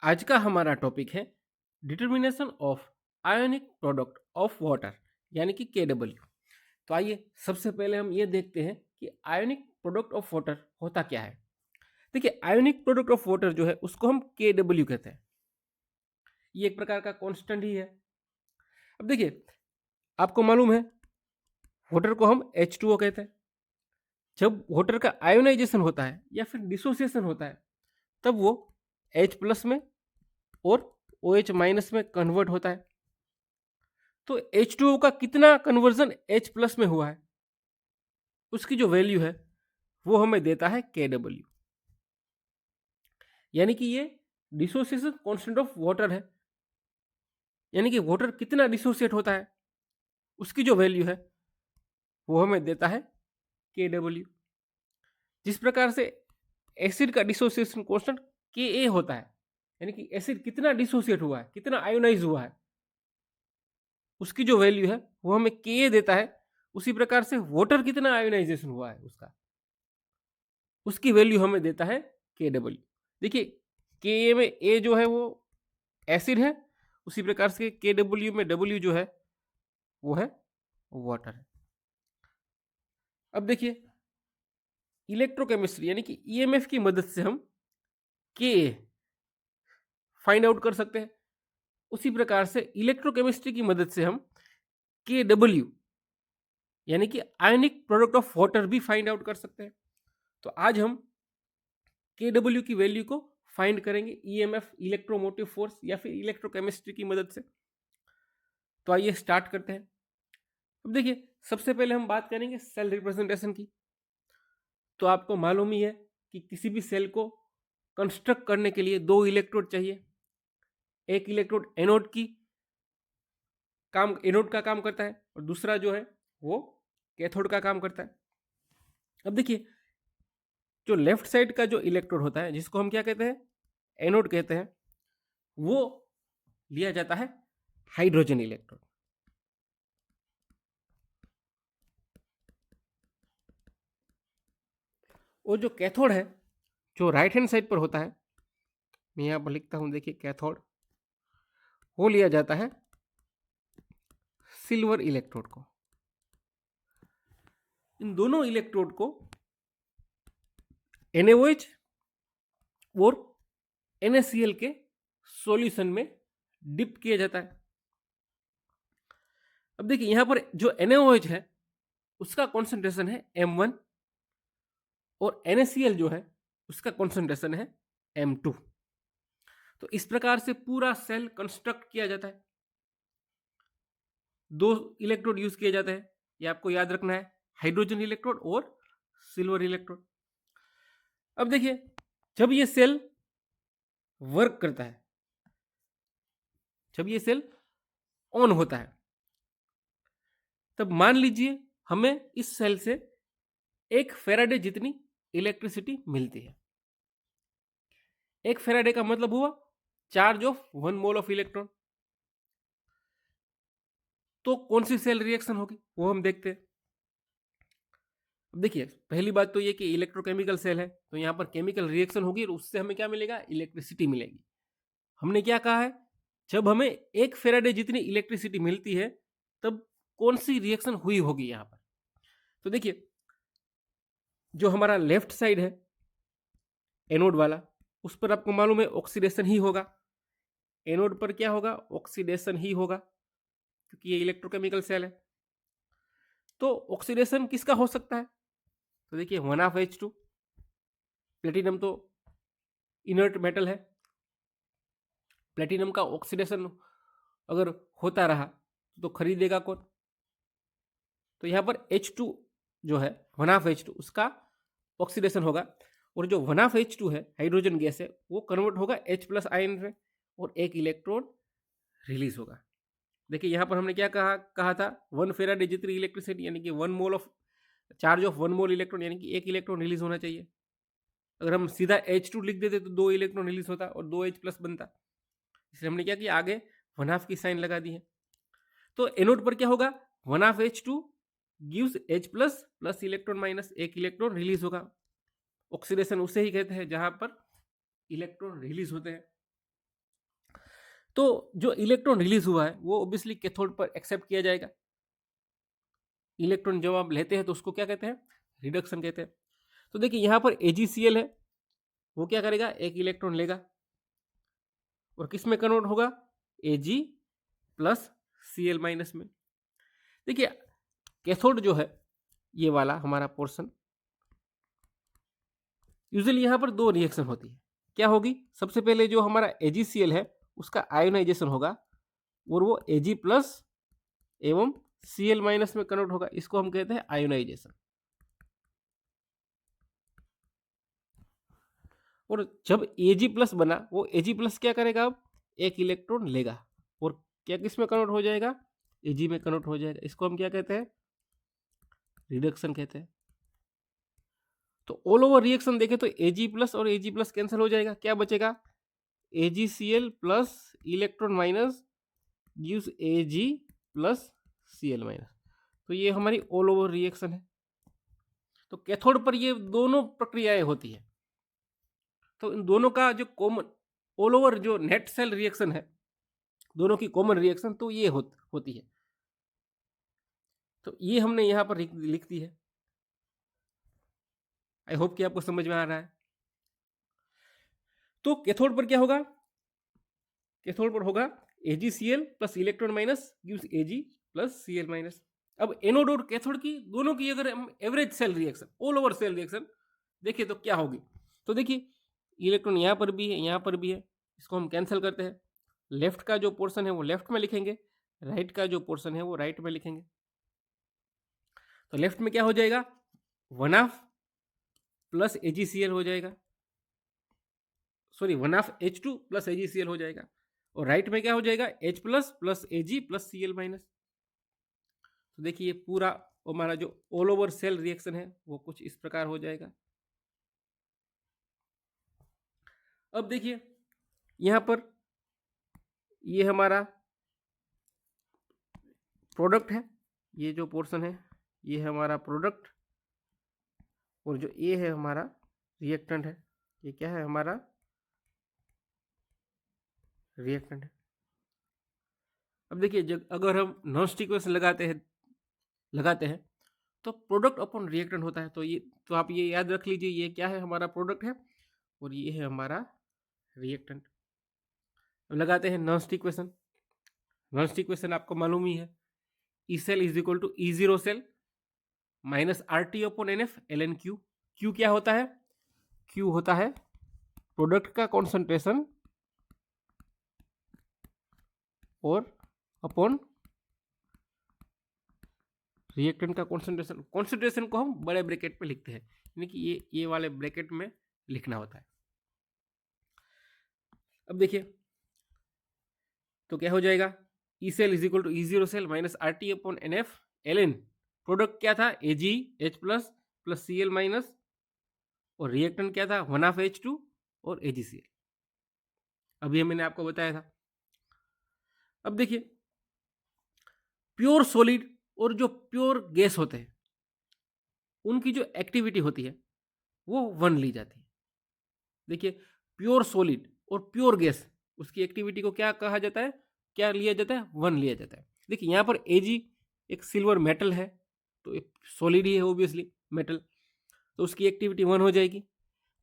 आज का हमारा टॉपिक है determination of ionic product of water यानी कि KW। तो आइए सबसे पहले हम ये देखते हैं कि आयोनिक प्रोडक्ट ऑफ वाटर होता क्या है। देखिए, आयोनिक प्रोडक्ट ऑफ वाटर जो है उसको हम KW कहते हैं। ये एक प्रकार का कांस्टेंट ही है। अब देखिए, आपको मालूम है वाटर को हम H2O कहते हैं। जब वाटर का आयोनाइजेशन होता है या फिर डिसोसिएशन होता है तब वो H प्लस में और OH माइनस में कन्वर्ट होता है। तो H2O का कितना कन्वर्जन H प्लस में हुआ है उसकी जो वैल्यू है वो हमें देता है KW। यानी कि ये डिसोसिएशन कांस्टेंट ऑफ वाटर है, यानी कि वाटर कितना डिसोसिएट होता है उसकी जो वैल्यू है वो हमें देता है KW। जिस प्रकार से एसिड का डिसोसिएशन कांस्टेंट Ka होता है, यानी कि एसिड कितना डिसोसिएट हुआ है, कितना आयोनाइज हुआ है, उसकी जो वैल्यू है वो हमें Ka देता है। उसी प्रकार से वाटर कितना आयोनाइजेशन हुआ है उसकी वैल्यू हमें देता है KW। देखिए, Ka में A जो है वो एसिड है, उसी प्रकार से KW में W जो है वो है वाटर है। अब देखिए, इलेक्ट्रोकेमिस्ट्री यानी कि EMF की मदद से हम Ka फाइंड आउट कर सकते हैं। उसी प्रकार से इलेक्ट्रोकेमिस्ट्री की मदद से हम KW यानी कि आयनिक प्रोडक्ट ऑफ वाटर भी फाइंड आउट कर सकते हैं। तो आज हम KW की वैल्यू को फाइंड करेंगे EMF, इलेक्ट्रोमोटिव फोर्स या फिर इलेक्ट्रोकेमिस्ट्री की मदद से। तो आइए स्टार्ट करते हैं। अब देखिए, सबसे पहले हम बात करेंगे सेल रिप्रेजेंटेशन की। तो आपको मालूम ही है कि किसी भी सेल को कंस्ट्रक्ट करने के लिए दो इलेक्ट्रोड चाहिए। एक इलेक्ट्रोड एनोड का काम करता है और दूसरा जो है वो कैथोड का काम करता है। अब देखिए, जो लेफ्ट साइड का जो इलेक्ट्रोड होता है जिसको हम क्या कहते हैं, एनोड कहते हैं, वो लिया जाता है हाइड्रोजन इलेक्ट्रोड। और जो कैथोड है जो राइट हैंड साइड पर होता है, मैं यहां पर लिखता हूं, देखिए कैथोड, वो लिया जाता है सिल्वर इलेक्ट्रोड को। इन दोनों इलेक्ट्रोड को NaOH और NaCl के सॉल्यूशन में डिप किया जाता है। अब देखिए, यहां पर जो NaOH है उसका कॉन्सेंट्रेशन है M1 और NaCl जो है उसका कॉन्सेंट्रेशन है M2। तो इस प्रकार से पूरा सेल कंस्ट्रक्ट किया जाता है। दो इलेक्ट्रोड यूज किए जाते हैं, ये आपको याद रखना है, हाइड्रोजन इलेक्ट्रोड और सिल्वर इलेक्ट्रोड। अब देखिए, जब ये सेल वर्क करता है, जब ये सेल ऑन होता है, तब मान लीजिए हमें इस सेल से 1 फेराडे जितनी इलेक्ट्रिसिटी मिलती है। 1 फेराडे का मतलब हुआ charge of 1 mole of electron. तो कौन सी सेल रिएक्शन होगी वो हम देखते हैं। अब देखिए, पहली बात तो ये कि इलेक्ट्रोकेमिकल सेल है, तो यहाँ पर केमिकल रिएक्शन होगी और उससे हमें क्या मिलेगा, इलेक्ट्रिसिटी मिलेगी। हमने क्या कहा है, जब हमें 1 फेराडे जितनी इलेक्ट्रिसिटी मिलती है तब कौन सी रिएक्शन हुई होगी यहाँ पर। तो देखिए, जो हमारा लेफ्ट साइड है एनोड वाला, उस पर आपको मालूम है ऑक्सीडेशन ही होगा। एनोड पर क्या होगा, ऑक्सीडेशन ही होगा, क्योंकि ये इलेक्ट्रोकेमिकल सेल है। तो ऑक्सीडेशन किसका हो सकता है, तो देखिए 1/2H2। प्लेटिनम तो इनर्ट मेटल है, प्लेटिनम का ऑक्सीडेशन अगर होता रहा तो खरीदेगा कौन। तो यहाँ पर H2 जो है 1/2H2 उसका ऑक्सीडेशन होगा, और जो 1/2H2 है हाइड्रोजन गैस है वो कन्वर्ट होगा H प्लस आयन में और एक इलेक्ट्रॉन रिलीज होगा। देखिए, यहाँ पर हमने क्या कहा था, 1 फेराडे जितनी इलेक्ट्रिसिटी यानी कि 1 mole of charge of 1 mole electron, यानी कि एक इलेक्ट्रॉन रिलीज होना चाहिए। अगर हम सीधा H2 लिख देते तो 2 इलेक्ट्रॉन रिलीज होता और 2H प्लस बनता, इसलिए हमने क्या किया, आगे 1/2 की साइन लगा दी है। तो एनोड पर क्या होगा, 1/2H2 gives H plus plus electron minus, एक इलेक्ट्रॉन रिलीज होगा। ऑक्सीडेशन उसे ही कहते हैं जहां पर इलेक्ट्रॉन रिलीज होते हैं। तो जो इलेक्ट्रॉन रिलीज हुआ है वो ऑब्वियसली कैथोड पर एक्सेप्ट किया जाएगा। इलेक्ट्रॉन जब आप लेते हैं तो उसको क्या कहते हैं, रिडक्शन कहते हैं। तो देखिए यहाँ पर AgCl है, वो क्या करेगा, एक इलेक्ट्रॉन लेगा और किस में कन्वर्ट होगा, Ag प्लस Cl माइनस में। देखिए कैथोड जो है ये वाला हमारा पोर्शन, यूजुअली यहाँ पर दो रिएक्शन होती है। क्या होगी, सबसे पहले जो हमारा AgCl है उसका आयोनाइजेशन होगा और वो Ag प्लस एवं Cl माइनस में कन्वर्ट होगा, इसको हम कहते हैं आयोनाइजेशन। और जब Ag प्लस बना, वो Ag प्लस क्या करेगा, अब एक इलेक्ट्रॉन लेगा और क्या किस में कन्वर्ट हो जाएगा, Ag में कन्वर्ट हो जाएगा। इसको हम क्या कहते हैं, रिडक्शन कहते हैं। तो ऑल ओवर रिएक्शन देखें तो Ag प्लस और Ag प्लस कैंसिल हो जाएगा, क्या बचेगा, AgCl plus electron minus gives Ag plus Cl minus. तो ये हमारी ऑल ओवर रिएक्शन है। तो कैथोड पर ये दोनों प्रक्रियाएं होती है। तो इन दोनों का जो कॉमन ऑल ओवर जो नेट सेल रिएक्शन है, दोनों की कॉमन रिएक्शन तो ये होती है। तो ये हमने यहां पर लिख दी है। आई होप कि आपको समझ में आ रहा है। तो कैथोड पर क्या होगा, कैथोड पर होगा AgCl plus electron minus gives Ag plus Cl minus. अब एनोड और कैथोड की दोनों की अगर हम average cell reaction, all over cell reaction देखिए तो क्या होगी, तो देखिए इलेक्ट्रॉन यहाँ पर भी है, यहाँ पर भी है, इसको हम कैंसिल करते हैं। लेफ्ट का जो पोर्शन है वो लेफ्ट में लिखेंगे, राइट का जो पोर्शन है वो राइट में लिखेंगे। तो लेफ्ट में क्या हो जाएगा, 1/2 प्लस AgCl हो जाएगा, सॉरी 1/2 H2 प्लस AgCl हो जाएगा। और राइट में क्या हो जाएगा, H plus plus Ag plus Cl minus. तो देखिए ये पूरा हमारा जो ऑल ओवर सेल रिएक्शन है वो कुछ इस प्रकार हो जाएगा। अब देखिए यहां पर ये हमारा प्रोडक्ट है, ये जो पोर्शन है ये है हमारा प्रोडक्ट, और जो ये है हमारा रिएक्टेंट है, ये क्या है, हमारा रिएक्टेंट है। अब देखिए जब अगर हम नॉन स्टिक इक्वेशन लगाते हैं तो प्रोडक्ट अपॉन रिएक्टेंट होता है। तो आप ये याद रख लीजिए, ये क्या है, हमारा प्रोडक्ट है और ये है हमारा रिएक्टेंट। अब लगाते हैं नॉन स्टिक इक्वेशन। नॉन स्टिक इक्वेशन आपको मालूम ही है, E cell is equal to E0 cell minus RT upon NF ln Q। Q क्या होता है, Q होता है प्रोडक्ट का कॉन्सेंट्रेशन और अपॉन रिएक्टेंट का कॉन्सेंट्रेशन। कॉन्सेंट्रेशन को हम बड़े ब्रैकेट पे लिखते हैं, यानी कि ये वाले ब्रैकेट में लिखना होता है। अब देखिए तो क्या हो जाएगा, E cell is equal to E0 cell minus RT upon NF ln, product क्या था Ag H plus plus Cl minus, और रिएक्टेंट क्या था 1/2 H2 और AgCl। अभी मैंने आपको बताया था। अब देखिए प्योर सॉलिड और जो प्योर गैस होते हैं उनकी जो एक्टिविटी होती है वो 1 ली जाती है। देखिए प्योर सॉलिड और प्योर गैस, उसकी एक्टिविटी को क्या कहा जाता है, क्या लिया जाता है, 1 लिया जाता है। देखिए यहाँ पर Ag एक सिल्वर मेटल है, तो सॉलिड ही है ऑब्वियसली मेटल, तो उसकी एक्टिविटी 1 हो जाएगी।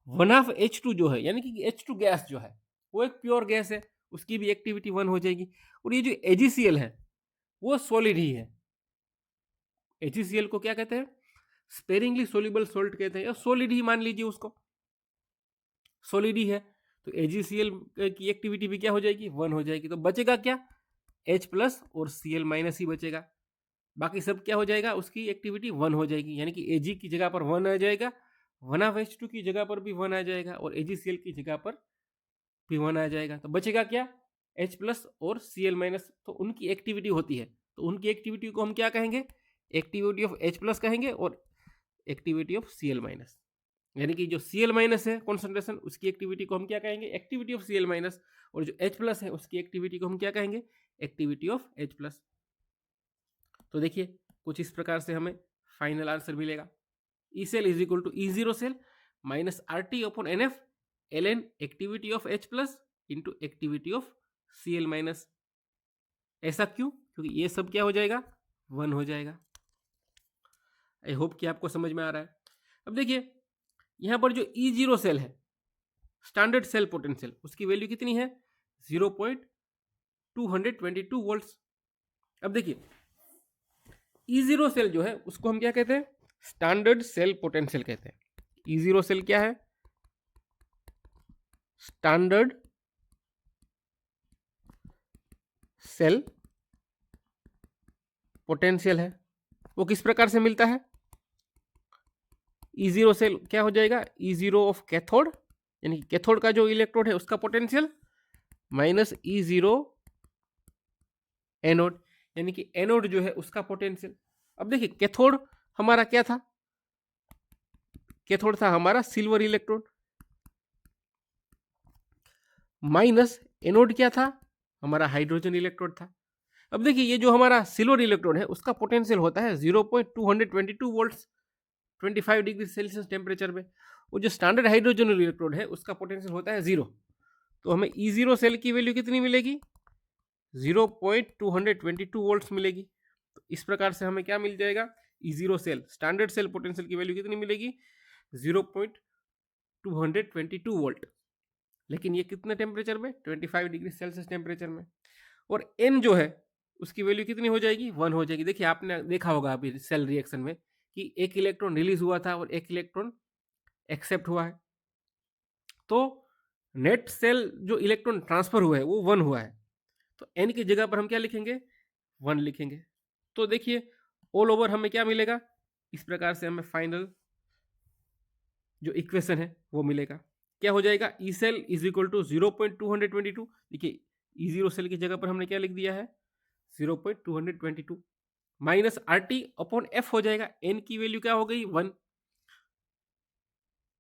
1/2 H2 जो है, यानी कि H2 गैस जो है वो एक प्योर गैस है, उसकी भी एक्टिविटी 1 हो जाएगी। और ये जो AgCl है वो सॉलिड ही है। AgCl को क्या कहते हैं, स्पेरिंगली सोल्यूबल सॉल्ट कहते हैं, या सॉलिड ही मान लीजिए उसको, सॉलिड ही है। तो AgCl की एक्टिविटी भी क्या हो जाएगी, 1 हो जाएगी। तो बचेगा क्या, H प्लस और Cl माइनस ही बचेगा, बाकी सब क्या हो जाएगा, उसकी एक्टिविटी 1 हो जाएगी। यानी कि Ag की जगह पर 1 आ जाएगा, 1/2 H2 की जगह पर भी 1 आ जाएगा, और AgCl की जगह पर भी 1 आ जाएगा। तो बचेगा क्या, H प्लस और Cl माइनस। तो उनकी एक्टिविटी होती है, तो उनकी एक्टिविटी को हम क्या कहेंगे, एक्टिविटी ऑफ H प्लस कहेंगे और एक्टिविटी ऑफ Cl माइनस। यानी कि जो Cl माइनस है कॉन्सेंट्रेशन, उसकी एक्टिविटी को हम क्या कहेंगे, एक्टिविटी ऑफ Cl माइनस, और जो H प्लस है उसकी एक्टिविटी को हम क्या कहेंगे, एक्टिविटी ऑफ H प्लस। तो देखिए कुछ इस प्रकार से हमें फाइनल आंसर मिलेगा, E cell is equal to E0 cell minus RT upon NF ln activity of H plus into activity of Cl minus. ऐसा क्यों? क्योंकि ये सब क्या हो जाएगा, 1 हो जाएगा। आई होप कि आपको समझ में आ रहा है। अब देखिए यहां पर जो E0 सेल है, स्टैंडर्ड सेल पोटेंशियल, उसकी वैल्यू कितनी है, 0.222 वोल्ट्स। अब देखिए E0 सेल जो है उसको हम क्या कहते हैं, स्टैंडर्ड सेल पोटेंशियल कहते हैं। E0 सेल क्या है, स्टैंडर्ड सेल पोटेंशियल है। वो किस प्रकार से मिलता है, E0 सेल क्या हो जाएगा, E0 ऑफ कैथोड, यानी कि कैथोड का जो इलेक्ट्रोड है उसका पोटेंशियल, माइनस E0 एनोड, यानी कि एनोड जो है उसका पोटेंशियल। अब देखिए कैथोड हमारा क्या था, कैथोड था हमारा सिल्वर इलेक्ट्रोड, माइनस एनोड क्या था, हमारा हाइड्रोजन इलेक्ट्रोड था। अब देखिए ये जो हमारा सिल्वर इलेक्ट्रोड है उसका पोटेंशियल होता है 0.222 वोल्ट्स 25 डिग्री सेल्सियस टेम्परेचर में। वो जो स्टैंडर्ड हाइड्रोजन इलेक्ट्रोड है उसका पोटेंशियल होता है 0। तो हमें E0 सेल की वैल्यू कितनी मिलेगी, 0.222 वोल्ट्स मिलेगी। तो इस प्रकार से हमें क्या मिल जाएगा, E0 cell standard cell potential की वैल्यू कितनी मिलेगी, 0.222 वोल्ट। लेकिन ये कितने टेम्परेचर में, 25 डिग्री सेल्सियस टेम्परेचर में। और N जो है उसकी वैल्यू कितनी हो जाएगी, 1 हो जाएगी। देखिए आपने देखा होगा अभी सेल रिएक्शन में कि एक इलेक्ट्रॉन रिलीज हुआ था और एक इलेक्ट्रॉन एक्सेप्ट हुआ है। तो नेट सेल जो इलेक्ट्रॉन ट्रांसफर हुआ है वो 1 हुआ है। तो N की जगह पर हम क्या लिखेंगे, 1 लिखेंगे। तो देखिए ऑल ओवर हमें क्या मिलेगा, इस प्रकार से हमें फाइनल जो इक्वेशन है वो मिलेगा। क्या हो जाएगा, E cell is equal to 0.222। देखिए E0 सेल की जगह पर हमने क्या लिख दिया है, 0.222 माइनस RT अपॉन F हो जाएगा। N की वैल्यू क्या हो गई, 1।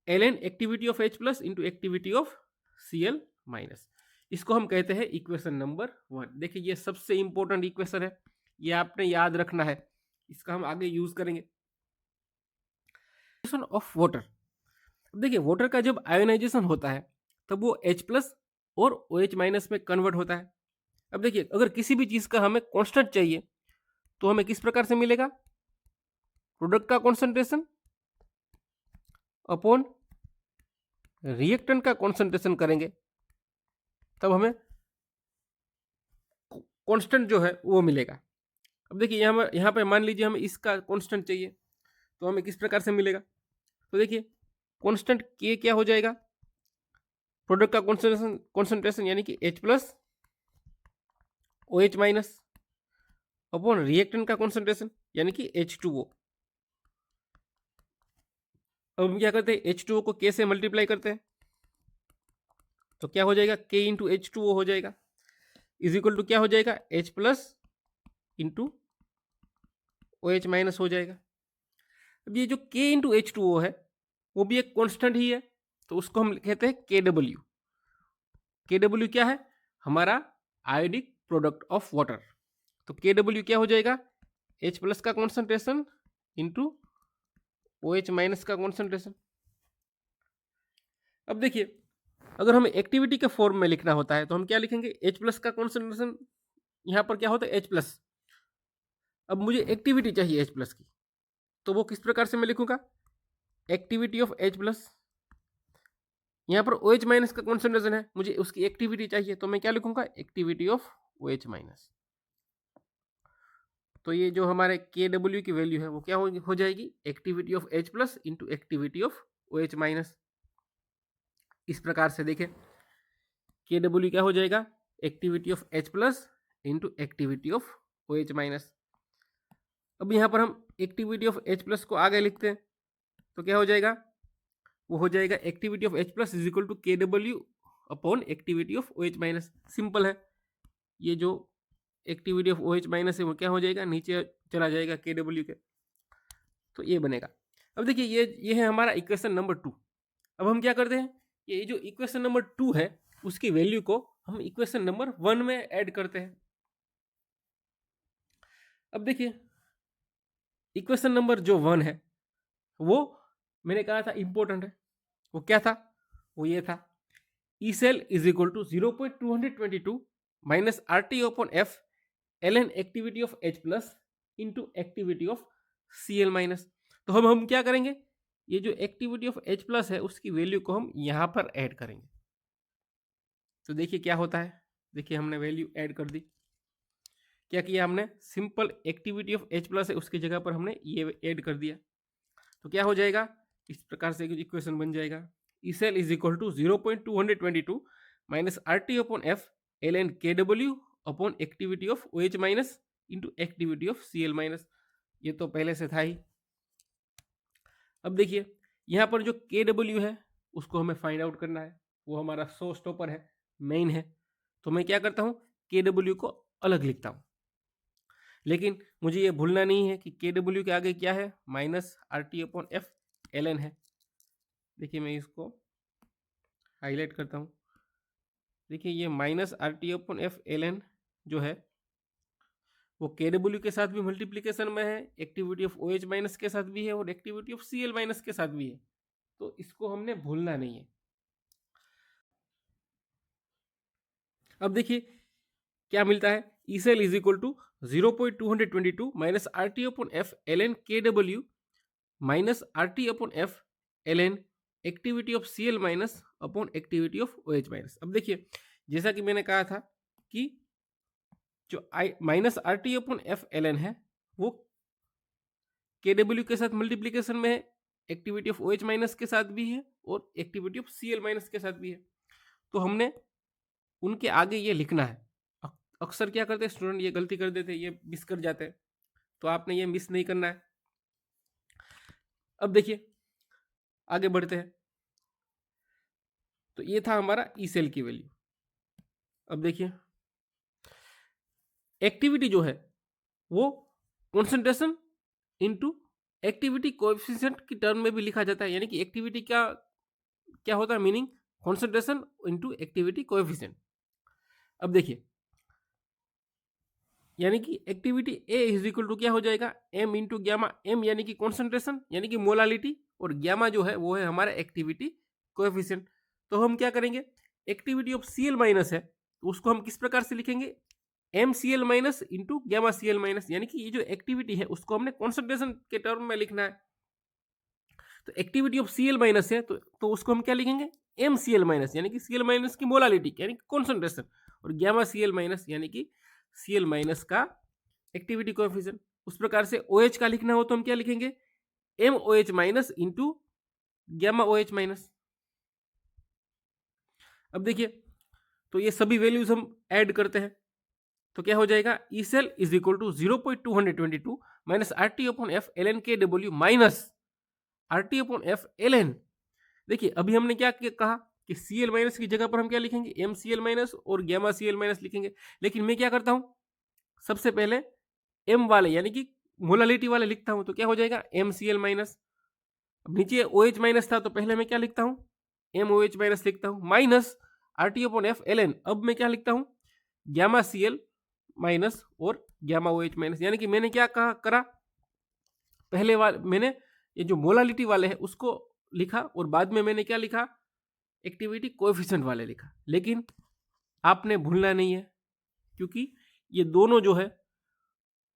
ln activity of H plus into activity of Cl minus. इसको हम कहते हैं इक्वेशन नंबर 1। देखिए ये सबसे इंपॉर्टेंट इक्वेशन है, ये आपने याद रखना है, इसका हम आगे यूज करेंगे। ऑफ वाटर, देखिए वाटर का जब आयोनाइजेशन होता है तब वो H प्लस और OH माइनस में कन्वर्ट होता है। अब देखिए अगर किसी भी चीज का हमें कांस्टेंट चाहिए तो हमें किस प्रकार से मिलेगा, प्रोडक्ट का कॉन्सेंट्रेशन अपॉन रिएक्टेंट का कॉन्सेंट्रेशन करेंगे तब हमें कांस्टेंट जो है वो मिलेगा। अब देखिए यहाँ पे मान लीजिए हमें इसका कांस्टेंट चाहिए तो हमें किस प्रकार से मिलेगा, तो देखिए कांस्टेंट K क्या हो जाएगा, प्रोडक्ट का कॉन्सेंट्रेशन यानी कि H plus OH minus upon reactant का कॉन्सेंट्रेशन यानी कि H2O। अब हम क्या करते हैं, H2O को K से मल्टीप्लाई करते हैं तो क्या हो जाएगा, K इंटू H2O हो जाएगा, इज इक्वल टू क्या हो जाएगा, H plus into OH minus हो जाएगा। अब ये जो K इंटू H2O है वो भी एक कांस्टेंट ही है, तो उसको हम कहते हैं KW। KW क्या है, हमारा आयोडिक प्रोडक्ट ऑफ वाटर। तो KW क्या हो जाएगा, H प्लस का कॉन्सेंट्रेशन इंटू OH माइनस का कॉन्सेंट्रेशन। अब देखिए अगर हमें एक्टिविटी के फॉर्म में लिखना होता है तो हम क्या लिखेंगे, H प्लस का कॉन्सेंट्रेशन यहाँ पर क्या होता है, H प्लस। अब मुझे एक्टिविटी चाहिए H प्लस की, तो वो किस प्रकार से मैं लिखूंगा, एक्टिविटी ऑफ H प्लस। यहाँ पर OH माइनस का कॉन्सेंट्रेशन है, मुझे उसकी एक्टिविटी चाहिए तो मैं क्या लिखूंगा, एक्टिविटी ऑफ OH माइनस। तो ये जो हमारे KW की वैल्यू है वो क्या हो जाएगी, activity of H plus into activity of OH minus. इस प्रकार से देखें KW क्या हो जाएगा, activity of H plus into activity of OH minus. अब यहाँ पर हम एक्टिविटी ऑफ H प्लस को आगे लिखते हैं तो क्या हो जाएगा, वो हो जाएगा activity of H plus is equal to KW upon activity of OH minus. Simple है, ये जो एक्टिविटी ऑफ OH माइनस है वो क्या हो जाएगा, नीचे चला जाएगा KW के, तो ये बनेगा। अब देखिए ये है हमारा इक्वेशन नंबर 2। अब हम क्या करते हैं, ये जो इक्वेशन नंबर 2 है उसकी वैल्यू को हम इक्वेशन नंबर 1 में ऐड करते हैं। अब देखिए इक्वेशन नंबर जो 1 है वो मैंने कहा था इंपॉर्टेंट है, वो क्या था, वो ये था, E cell is equal to 0.222 minus R T upon F L N activity of H plus into activity of Cl minus. तो हम क्या करेंगे, ये जो एक्टिविटी ऑफ H प्लस है उसकी वैल्यू को हम यहाँ पर ऐड करेंगे। तो देखिए क्या होता है, देखिए हमने वैल्यू ऐड कर दी। क्या किया हमने, simple activity of H plus है उसकी जगह पर हमने ये ऐड कर दिया। तो क्या हो जाएगा, इस प्रकार से इक्वेशन बन जाएगा, E cell is equal to 0.222 minus R T upon F L N K W upon activity of O H minus into activity of C L minus. ये तो पहले से था ही। अब देखिए यहाँ पर जो के डब्ल्यू है उसको हमें फाइंड आउट करना है, वो हमारा शो स्टॉपर है, मेन है। तो मैं क्या करता हूँ, के डब्ल्यू को अलग लिखता हूँ, लेकिन मुझे ये भूलना नहीं है कि के डब्ल्यू के आगे क्या है, minus R T upon F L N है। देखिए मैं इसको हाईलाइट करता हूँ। देखिए ये minus R T upon F L N जो है वो के डब्ल्यू के साथ भी मल्टीप्लीकेशन में है, activity of O H minus के साथ भी है और activity of C L minus के साथ भी है। तो इसको हमने भूलना नहीं है। अब देखिए क्या मिलता है, E cell is equal to 0.222 minus R T upon F L N K W minus R T upon F L N activity of C L minus upon activity of O H minus. अब देखिए जैसा कि मैंने कहा था कि जो आई minus R T upon F L N है वो के डब्ल्यू के साथ मल्टीप्लीकेशन में है, activity of O H minus के साथ भी है और activity of C L minus के साथ भी है। तो हमने उनके आगे ये लिखना है। अक्सर क्या करते हैं स्टूडेंट, ये गलती कर देते हैं, ये मिस कर जाते हैं। तो आपने ये मिस नहीं करना है। अब देखिए आगे बढ़ते हैं। तो ये था हमारा ई सेल की वैल्यू। अब देखिए एक्टिविटी जो है वो कंसंट्रेशन इनटू एक्टिविटी कोएफिशिएंट की टर्म में भी लिखा जाता है, यानी कि एक्टिविटी क्या क्या होता है meaning, concentration into activity coefficient. अब देखिए यानी कि activity A is equal to क्या हो जाएगा, एम इंटू ग्यामा, एम यानी कि कॉन्सेंट्रेशन यानी कि मोलालिटी और ग्यामा जो है वो है हमारा एक्टिविटी कोएफिशिएंट। तो हम क्या करेंगे, activity of C L minus है तो उसको हम किस प्रकार से लिखेंगे, M C L minus into gamma C L minus, यानी कि ये जो एक्टिविटी है उसको हमने कॉन्सेंट्रेशन के टर्म में लिखना है। तो activity of C L minus है तो उसको हम क्या लिखेंगे, एम सी एल माइनस यानी कि सी एल माइनस की मोलालिटी यानी कि कॉन्सेंट्रेशन, और ग्यामा सी एल माइनस यानी कि सी एल माइनस का एक्टिविटी कोएफिशिएंट। उस प्रकार से ओ OH का लिखना हो तो हम क्या लिखेंगे, M O H minus into gamma O H minus. अब देखिए तो ये सभी वैल्यूज हम ऐड करते हैं तो क्या हो जाएगा, E cell is equal to 0.222 minus R T upon F L N K W minus R T upon F L N. देखिए अभी हमने क्या कहा कि सी एल माइनस की जगह पर हम क्या लिखेंगे, एम सी एल माइनस और ग्यामा सी एल माइनस लिखेंगे। लेकिन मैं क्या करता हूं, सबसे पहले एम वाले यानी कि मोलालिटी वाले लिखता हूं। तो क्या हो जाएगा, एम सी एल माइनस, अब नीचे ओ एच माइनस था तो पहले मैं क्या लिखता हूं, एम ओ एच माइनस लिखता हूं, minus R T upon F L N. अब मैं क्या लिखता हूं, ग्यामा सी एल माइनस और ग्यामा ओ एच माइनस। यानी कि मैंने क्या करा, पहले वाले मैंने ये जो मोलालिटी वाले हैं उसको लिखा और बाद में मैंने क्या लिखा, एक्टिविटी कोएफिशिएंट वाले लिखा। लेकिन आपने भूलना नहीं है क्योंकि ये दोनों जो है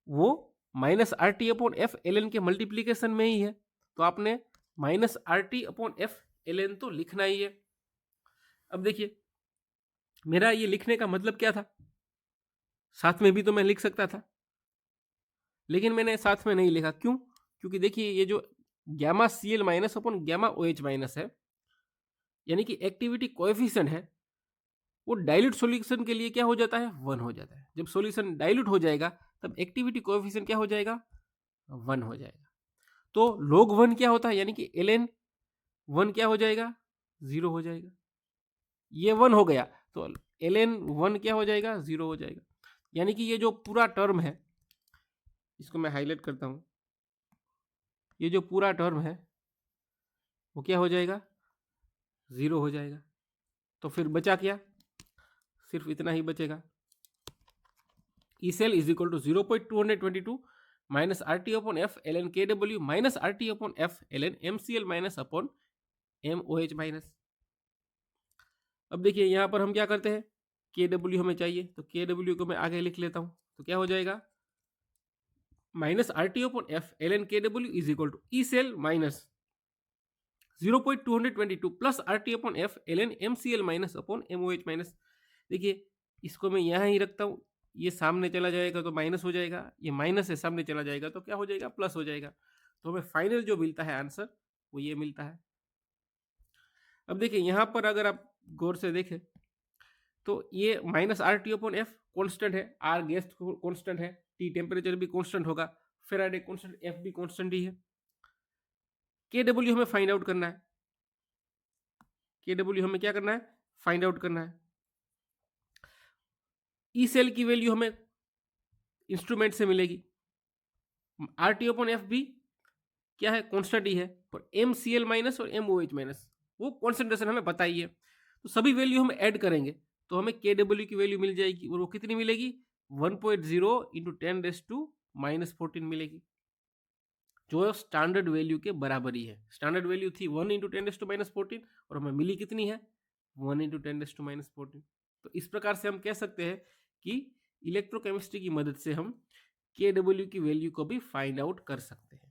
वो minus R T upon F L N के मल्टीप्लीकेशन में ही है। तो आपने minus R T upon F L N तो लिखना ही है। अब देखिए मेरा ये लिखने का मतलब क्या था, साथ में भी तो मैं लिख सकता था लेकिन मैंने साथ में नहीं लिखा। क्यों, क्योंकि देखिए ये जो gamma C L minus upon gamma O H minus है यानी कि एक्टिविटी कोएफिशिएंट है, वो डाइल्यूट सॉल्यूशन के लिए क्या हो जाता है, 1 हो जाता है। जब सॉल्यूशन डाइल्यूट हो जाएगा तब एक्टिविटी कोएफिशिएंट क्या हो जाएगा, 1 हो जाएगा। तो log 1 क्या होता है, यानी कि ln 1 क्या हो जाएगा, 0 हो जाएगा। ये 1 हो गया तो ln 1 क्या हो जाएगा, 0 हो जाएगा। यानी कि ये जो पूरा टर्म है, इसको मैं हाईलाइट करता हूं, ये जो पूरा टर्म है वो क्या हो जाएगा, 0 हो जाएगा। तो फिर बचा क्या, सिर्फ इतना ही बचेगा, E cell is equal to 0.222 minus R T upon F L N K W minus R T upon F L N M C L minus upon M O H minus. अब देखिए यहां पर हम क्या करते हैं, के डब्ल्यू हमें चाहिए, तो के डब्ल्यू को मैं आगे लिख लेता हूँ। तो क्या हो जाएगा, minus R T upon F L N K W is equal to E cell minus 0.222 plus R T upon F L N M C L minus upon M O H minus. देखिए इसको मैं यहाँ ही रखता हूँ, ये सामने चला जाएगा तो माइनस हो जाएगा, ये माइनस से सामने चला जाएगा तो क्या हो जाएगा, प्लस हो जाएगा। तो हमें फाइनल जो मिलता है आंसर वो ये मिलता है। अब देखिए यहाँ पर अगर आप गौर से देखें तो ये minus R T upon F constant है, आर गैस कॉन्स्टेंट है, टी टेम्परेचर भी कॉन्स्टेंट होगा, फेराडे कॉन्स्टेंट, एफ भी कॉन्स्टेंट ही है। के डब्ल्यू हमें फाइंड आउट करना है, के डब्ल्यू हमें क्या करना है, फाइंड आउट करना है। ई सेल की वैल्यू हमें इंस्ट्रूमेंट से मिलेगी, आर टी अपॉन एफ भी क्या है, कॉन्स्टेंट ही है, पर एम सी एल माइनस और एम ओ एच माइनस वो कॉन्सेंट्रेशन हमें पता ही है। तो सभी वैल्यू हम ऐड करेंगे तो हमें के डब्ल्यू की वैल्यू मिल जाएगी, और वो कितनी मिलेगी, 1.0 इंटू 10⁻⁻14 मिलेगी, जो स्टैंडर्ड वैल्यू के बराबर ही है। स्टैंडर्ड वैल्यू थी 1 इंटू 10⁻14 और हमें मिली कितनी है, 1 इंटू 10⁻14। तो इस प्रकार से हम कह सकते हैं कि इलेक्ट्रोकेमिस्ट्री की मदद से हम के डब्ल्यू की वैल्यू को भी फाइंड आउट कर सकते हैं।